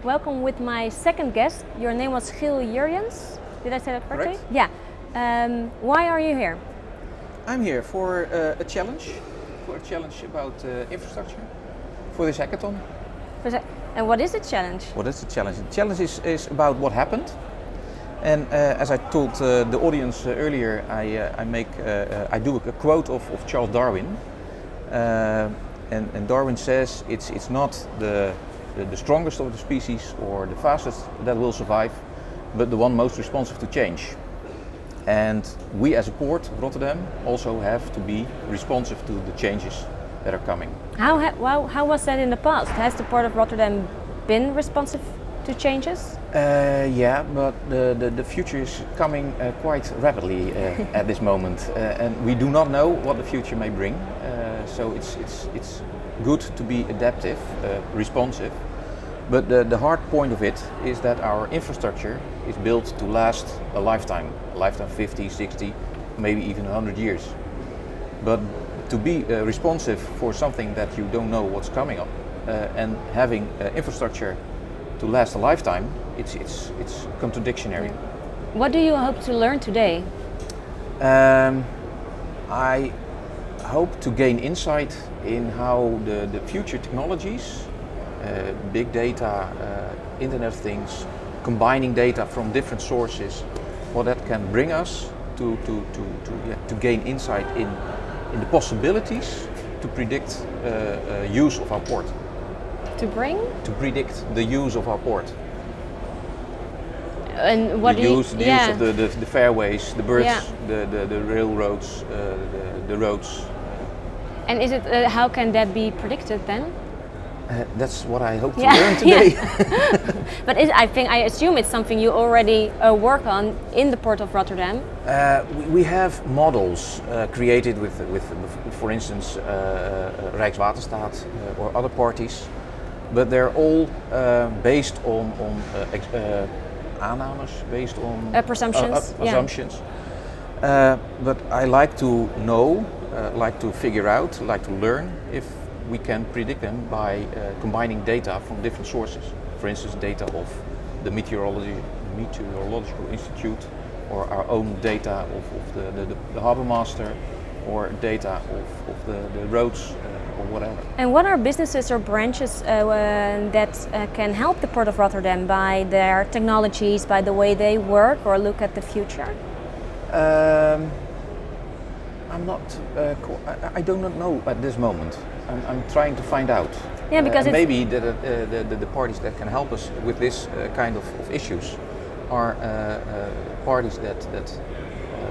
welcome with my second guest. Your name was Giel Jurgens. Did I say that correctly? Correct. Yeah. Why are you here? I'm here for a challenge about infrastructure for this hackathon. And what is the challenge? What is the challenge? The challenge is about what happened. And as I told the audience earlier, I do a quote of Charles Darwin. And Darwin says it's not the strongest of the species or the fastest that will survive, but the one most responsive to change. And we as a port, Rotterdam, also have to be responsive to the changes that are coming. How was that in the past? Has the Port of Rotterdam been responsive to changes? Yeah, but the future is coming quite rapidly at this moment, and we do not know what the future may bring. So it's good to be adaptive, responsive. But the hard point of it is that our infrastructure is built to last a lifetime 50, 60, maybe even 100 years. But to be responsive for something that you don't know what's coming up, and having infrastructure to last a lifetime, it's contradictory. What do you hope to learn today? I hope to gain insight in how the future technologies, big data, Internet of Things, combining data from different sources, what that can bring us to gain insight in the possibilities to predict use of our port. To predict the use of our port. And what use of the fairways, the berths, the railroads, the roads. And is it how can that be predicted then? That's what I hope to learn today. But I assume it's something you already work on in the Port of Rotterdam. We have models created with, for instance, Rijkswaterstaat or other parties, but they're all based on aannames, based on presumptions. Assumptions. But I like to know, like to figure out, like to learn if we can predict them by combining data from different sources. For instance, data of the Meteorological Institute, or our own data of the harbour master, or data of the roads, or whatever. And what are businesses or branches that can help the Port of Rotterdam by their technologies, by the way they work or look at the future? I do not know at this moment. I'm trying to find out. Yeah, because maybe the parties that can help us with this kind of issues are parties that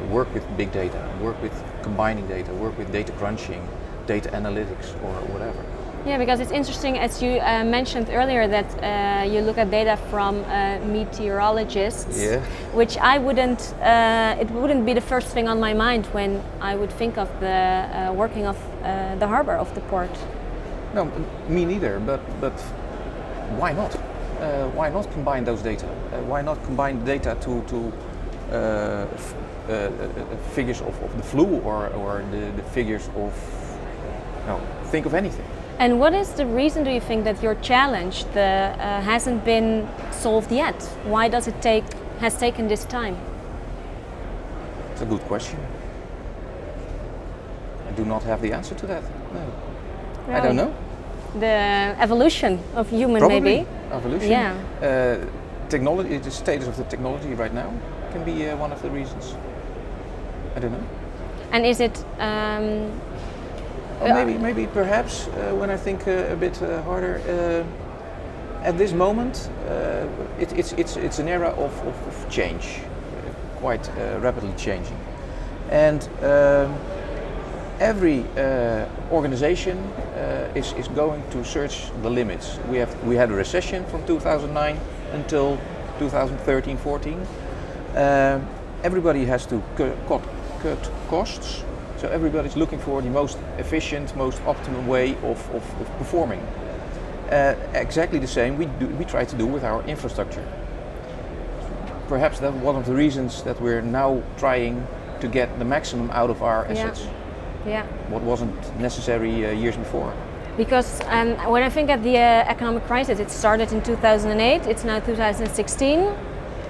work with big data, work with combining data, work with data crunching, data analytics, or whatever. Yeah, because it's interesting, as you mentioned earlier, that you look at data from meteorologists, which it wouldn't be the first thing on my mind when I would think of the working of the harbor of the port. No, me neither, but why not? Why not combine those data? Why not combine data to figures of the flu or the figures of, think of anything. And what is the reason, do you think, that your challenge hasn't been solved yet? Why does it has taken this time? It's a good question. I do not have the answer to that. No. I don't know. The evolution of human, Probably. Maybe. Evolution. Yeah. Technology, the status of the technology right now can be one of the reasons. I don't know. And is it? Maybe perhaps when I think a bit harder, at this moment it's an era of change, quite rapidly changing, and every organization is going to search the limits. We had a recession from 2009 until 2013-14. Everybody has to cut costs. So everybody's looking for the most efficient, most optimum way of performing. Exactly the same we try to do with our infrastructure. Perhaps that's one of the reasons that we're now trying to get the maximum out of our assets. Yeah. What wasn't necessary years before. Because when I think at the economic crisis, it started in 2008, it's now 2016,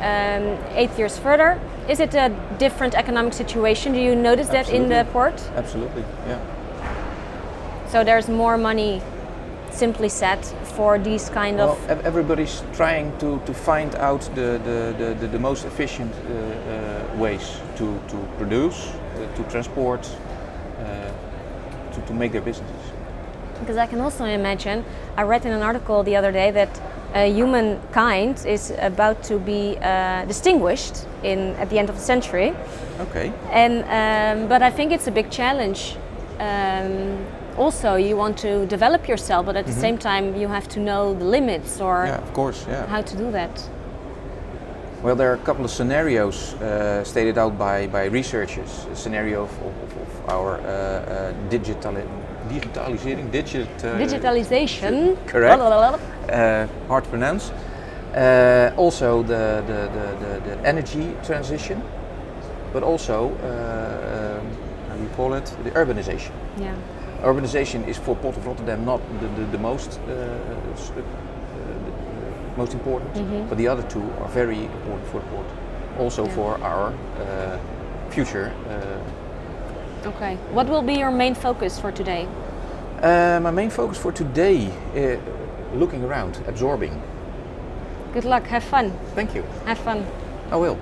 8 years further. Is it a different economic situation? Do you notice that in the port? Absolutely, yeah. So there's more money, simply said, for these kind of... Everybody's trying to find out the most efficient ways to produce, to transport, to make their businesses. Because I can also imagine, I read in an article the other day that humankind is about to be distinguished at the end of the century. Okay. And but I think it's a big challenge. Also, you want to develop yourself, but at the same time, you have to know the limits or of course, how to do that. Well, there are a couple of scenarios stated out by researchers. A scenario of our digitalization. Correct. Hard to pronounce. Also the energy transition, but also how do you call it? The urbanization. Yeah. Urbanization is for Port of Rotterdam not the most important, but the other two are very important for the port. Also for our future. Okay. What will be your main focus for today? My main focus for today, looking around, absorbing. Good luck. Have fun. Thank you. Have fun. I will.